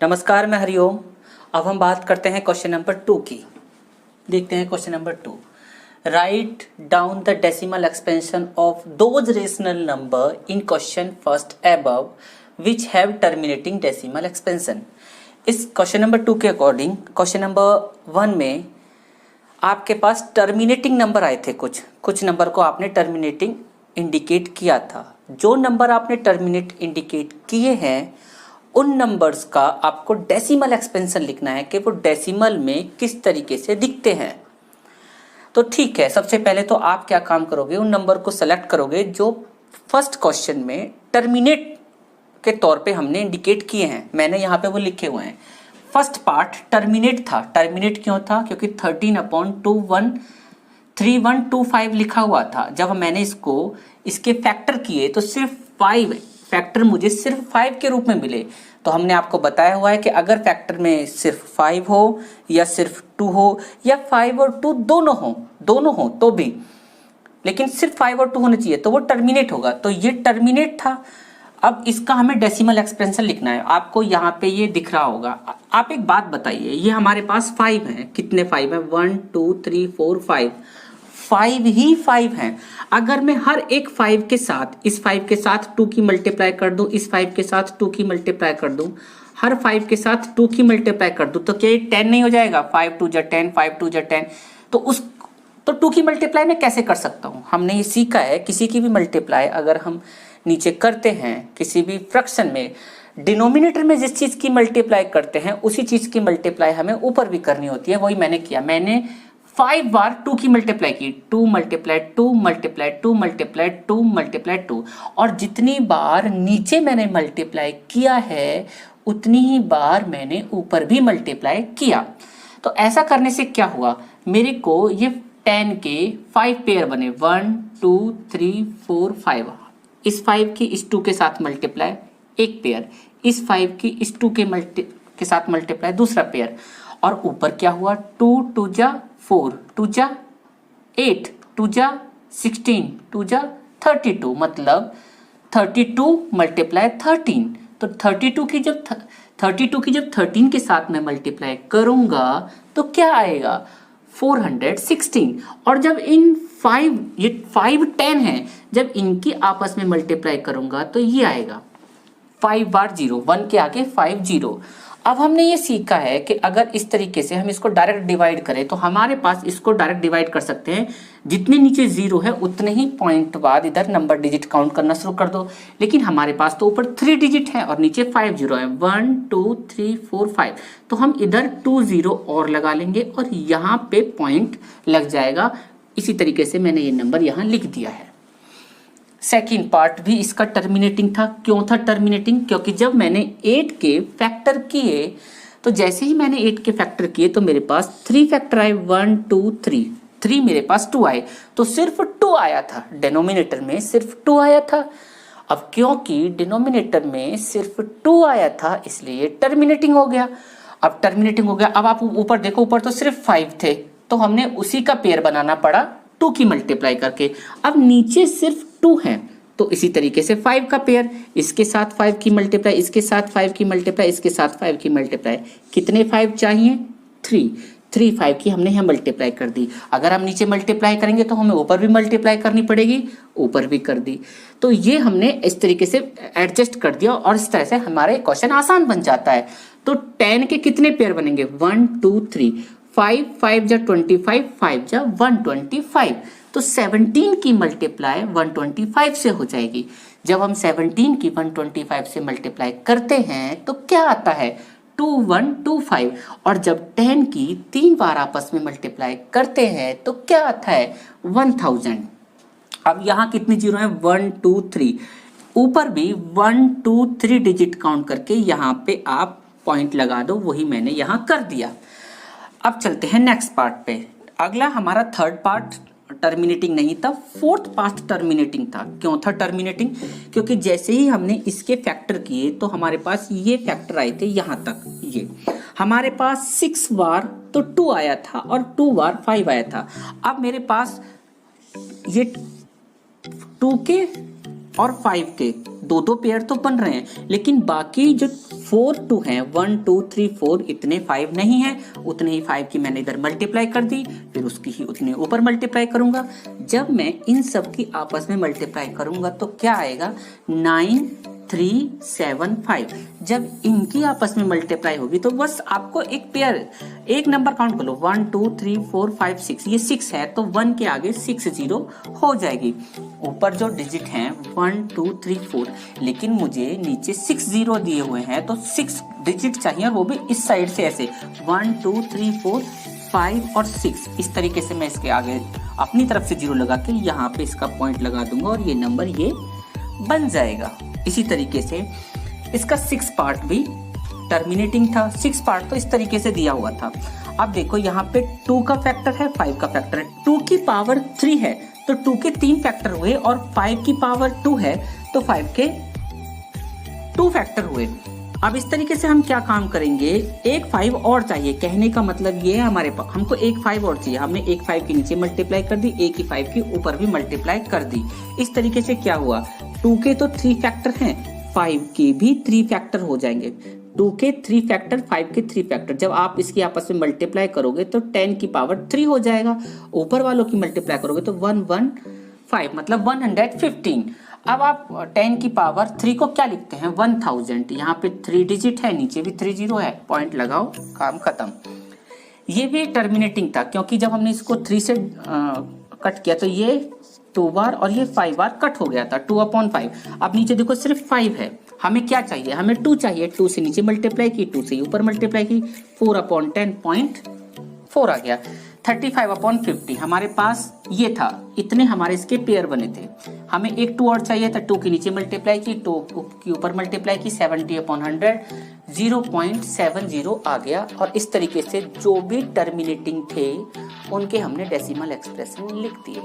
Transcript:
नमस्कार, मैं हरिओम। अब हम बात करते हैं क्वेश्चन नंबर 2 की। देखते हैं question number 2। Write down the decimal expansion of those rational number in question first above which have terminating decimal expansion. इस क्वेश्चन नंबर 2 के अकॉर्डिंग क्वेश्चन नंबर 1 में आपके पास टर्मिनेटिंग नंबर आए थे। कुछ नंबर को आपने टर्मिनेटिंग इंडिकेट किया था। जो नंबर आपने टर्मिनेट इंडिकेट किए हैं उन नंबर्स का आपको डेसिमल एक्सपेंशन लिखना है कि वो डेसिमल में किस तरीके से दिखते हैं। तो ठीक है, सबसे पहले तो आप क्या काम करोगे, उन नंबर को सेलेक्ट करोगे जो फर्स्ट क्वेश्चन में टर्मिनेट के तौर पे हमने इंडिकेट किए हैं। मैंने यहाँ पे वो लिखे हुए हैं। फर्स्ट पार्ट टर्मिनेट था। टर्मिनेट क्यों था? क्योंकि 13/3125 लिखा हुआ था। जब मैंने इसके फैक्टर किए तो सिर्फ 5 फैक्टर मुझे सिर्फ 5 के रूप में मिले। तो हमने आपको बताया हुआ है कि अगर फैक्टर में सिर्फ 5 हो या सिर्फ 2 हो या 5 और 2 दोनों हो तो भी, लेकिन सिर्फ 5 और 2 होने चाहिए तो वो टर्मिनेट होगा। तो ये टर्मिनेट था। अब इसका हमें डेसिमल एक्सपेंशन लिखना है। आपको यहाँ पे ये दिख रहा होगा। आप एक बात बताइए, ये हमारे पास 5 है। कितने 5 है? 1 2 3 4 5 5 ही 5 हैं। अगर मैं हर एक 5 के साथ, इस 5 के साथ 2 की मल्टीप्लाई कर दूं, इस 5 के साथ 2 की मल्टीप्लाई कर दूं, हर 5 के साथ 2 की मल्टीप्लाई कर दूं, तो क्या ये 10 नहीं हो जाएगा? 5 2 जा 10, 5 2 जा 10। तो 2 की मल्टीप्लाई मैं कैसे कर सकता हूं? हमने ये सीखा है, किसी की भी मल्टीप्लाई अगर हम नीचे करते हैं किसी भी फ्रैक्शन में, डिनोमिनेटर में जिस चीज की मल्टीप्लाई करते हैं उसी चीज की मल्टीप्लाई हमें ऊपर भी करनी होती है। वही मैंने किया। मैंने 5 बार 2 की मल्टीप्लाई की। 2 मल्टीप्लाई 2 मल्टीप्लाई 2 मल्टीप्लाई 2 मल्टीप्लाई 2, और जितनी बार नीचे मैंने मल्टीप्लाई किया है उतनी ही बार मैंने ऊपर भी मल्टीप्लाई किया। तो ऐसा करने से क्या हुआ, मेरे को ये 10 के 5 पेयर बने। 1 2 3 4 5। इस 5 की इस 2 के साथ मल्टीप्लाई एक पेयर, इस 5 की इस 2 के साथ मल्टीप्लाई दूसरा पेयर, और ऊपर क्या हुआ? 2 2 जा 4, 2 जा 8, 2 जा 16, 2 जा 32, मतलब 32 मल्टीप्लाई 13। तो 32 की जब 13 के साथ मैं मल्टीप्लाई करूंगा तो क्या आएगा? 416। और जब इन 5, ये 5 10 है, जब इनकी आपस में मल्टीप्लाई करूंगा तो ये आएगा 5 बार 0, 1 के आगे 5 0। अब हमने ये सीखा है कि अगर इस तरीके से हम इसको डायरेक्ट डिवाइड करें तो हमारे पास इसको डायरेक्ट डिवाइड कर सकते हैं। जितने नीचे 0 है उतने ही पॉइंट बाद इधर नंबर डिजिट काउंट करना शुरू कर दो। लेकिन हमारे पास तो ऊपर 3 डिजिट है और नीचे 5 0 है। 1 2 3 4 5, तो हम इधर 2 0 और लगा लेंगे और यहाँ पे पॉइंट लग जाएगा। इसी तरीके से मैंने ये नंबर यहाँ लिख दिया है। सेकेंड पार्ट भी इसका टर्मिनेटिंग था। क्यों था टर्मिनेटिंग? क्योंकि जब मैंने 8 के फैक्टर किए तो जैसे ही मैंने 8 के फैक्टर किए तो मेरे पास 3 फैक्टर आए। 1 2 3 मेरे पास 2 आए, तो सिर्फ 2 आया था। डिनोमिनेटर में सिर्फ 2 आया था। अब क्योंकि डिनोमिनेटर में सिर्फ 2 आया था इसलिए टर्मिनेटिंग हो गया। अब टर्मिनेटिंग हो गया। अब आप ऊपर देखो, ऊपर तो सिर्फ 5 थे तो हमने उसी का पेयर बनाना पड़ा 2 की मल्टीप्लाई करके। अब नीचे सिर्फ 2 है तो इसी तरीके से 5 का पेयर, इसके साथ 5 की मल्टीप्लाई, इसके साथ 5 की मल्टीप्लाई, इसके साथ 5 की मल्टीप्लाई। कितने 5 चाहिए? 3 5 की हमने यहाँ मल्टीप्लाई कर दी। अगर हम नीचे मल्टीप्लाई करेंगे तो हमें ऊपर भी मल्टीप्लाई करनी पड़ेगी, ऊपर भी कर दी। तो ये हमने इस तरीके से एडजस्ट कर दिया और इस तरह से हमारे क्वेश्चन आसान बन जाता है। तो 10 के कितने पेयर बनेंगे? 1 2 3 5 5 जा 25, 5 जा 125। तो 17 की मल्टीप्लाई 125 से हो जाएगी। जब हम 17 की 125 से मल्टीप्लाई करते हैं तो क्या आता है? 2125। और जब 10 की 3 बार आपस में मल्टीप्लाई करते हैं तो क्या आता है? 1000। अब यहाँ कितनी जीरो है? 1 2 3। ऊपर भी 1 2 3 डिजिट काउंट करके यहाँ पे आप पॉइंट लगा दो। वही मैंने यहाँ कर दिया। अब चलते हैं नेक्स्ट पार्ट पे। अगला हमारा थर्ड पार्ट टर्मिनेटिंग नहीं था, फोर्थ पार्ट टर्मिनेटिंग था। क्यों था टर्मिनेटिंग? क्योंकि जैसे ही हमने इसके फैक्टर किए तो हमारे पास ये फैक्टर आए थे यहाँ तक। ये हमारे पास 6 बार तो 2 आया था और 2 बार 5 आया था। अब मेरे पास ये 2 के और 5 के दो दो पेयर तो बन रहे हैं, लेकिन बाकी जो 4 2 हैं 1 2 3 4 इतने 5 नहीं है, उतने ही 5 की मैंने इधर मल्टीप्लाई कर दी, फिर उसकी ही उतने ऊपर मल्टीप्लाई करूंगा। जब मैं इन सब की आपस में मल्टीप्लाई करूंगा तो क्या आएगा 9 3 7 5। जब इनकी आपस में मल्टीप्लाई होगी तो बस आपको एक पेयर, एक नंबर काउंट कर लो 1 2 3 4 5 6, ये 6 है तो 1 के आगे 6 0 हो जाएगी। ऊपर जो डिजिट हैं 1 2 3 4, लेकिन मुझे नीचे 6 0 दिए हुए हैं तो 6 डिजिट चाहिए, और वो भी इस साइड से ऐसे 1 2 3 4 5 और 6। इस तरीके से मैं इसके आगे अपनी तरफ से 0 लगा के यहाँ पे इसका पॉइंट लगा दूंगा और ये नंबर ये बन जाएगा। इसी तरीके से इसका 6 पार्ट भी टर्मिनेटिंग था, 6 पार्ट तो इस तरीके से दिया हुआ था। अब देखो यहाँ पे 2 का फैक्टर है, 5 का फैक्टर है, 2 की पावर 3 है तो 2 के 3 फैक्टर हुए, और 5 की पावर 2 है तो 5 के 2 फैक्टर हुए। अब इस तरीके से हम क्या काम करेंगे, एक 5 और चाहिए, कहने का मतलब ये है हमारे पास हमको एक 5 और चाहिए। हमने एक 5 के नीचे मल्टीप्लाई कर दी, एक ही 5 के ऊपर भी मल्टीप्लाई कर दी। इस तरीके से क्या हुआ, 2 के तो 3 फैक्टर हैं, 5 के भी 3 फैक्टर हो जाएंगे। 2 के 3 फैक्टर, 5 के 3 फैक्टर, जब आप इसकी आपस में मल्टीप्लाई करोगे तो 10 की पावर 3 हो जाएगा। ऊपर वालों की मल्टीप्लाई करोगे तो 115 मतलब 115। अब आप 10 की पावर 3 को क्या लिखते हैं 1000। यहाँ पे 3 डिजिट है, नीचे भी 3 0 है, पॉइंट लगाओ, काम खत्म। ये भी टर्मिनेटिंग था क्योंकि जब हमने इसको 3 से कट किया तो ये 2 बार और ये 5 बार कट हो गया था, 2/5। अब नीचे देखो सिर्फ 5 है, हमें क्या चाहिए, हमें 2 चाहिए। 2 से नीचे मल्टीप्लाई की, 2 से ऊपर मल्टीप्लाई की, 4/10.4 आ गया। 35/50 हमारे पास ये था, इतने हमारे इसके पेयर बने थे। हमें एक 2 और चाहिए था, 2 के नीचे मल्टीप्लाई की, 2 के ऊपर मल्टीप्लाई की, 70/100 0.70 आ गया। और इस तरीके से जो भी टर्मिनेटिंग थे उनके हमने डेसिमल एक्सप्रेशन लिख दिए।